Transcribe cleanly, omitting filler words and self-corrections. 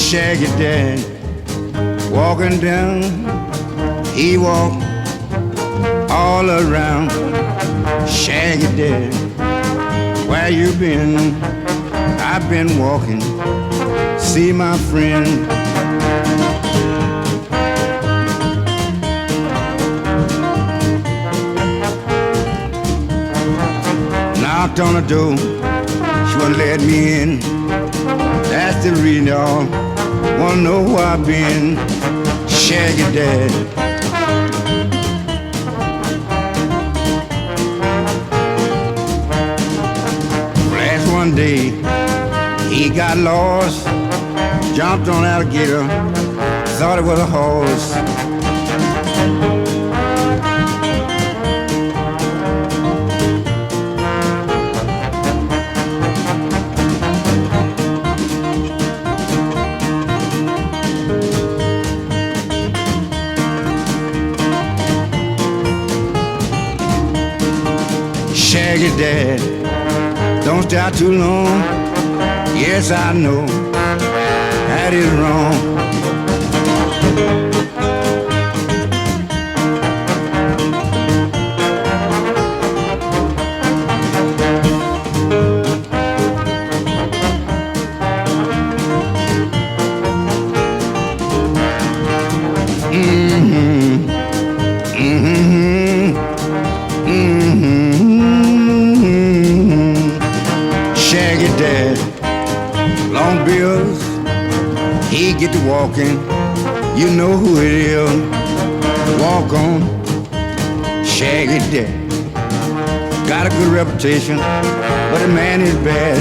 Shaggy Dad, walking down, he walked all around. Shaggy Dad, where you been? I've been walking, see my friend. Knocked on the door, she wouldn't let me in. That's the reason y'all wanna know where I've been. Shaggy Dad. Last one day, he got lost, jumped on an alligator, thought it was a horse. Shaggy Dad, don't stay out too long. Yes, I know that is wrong. Shaggy Dad, long bills, he get to walking. You know who it is. Walk on, Shaggy Dad. Got a good reputation, but the man is bad.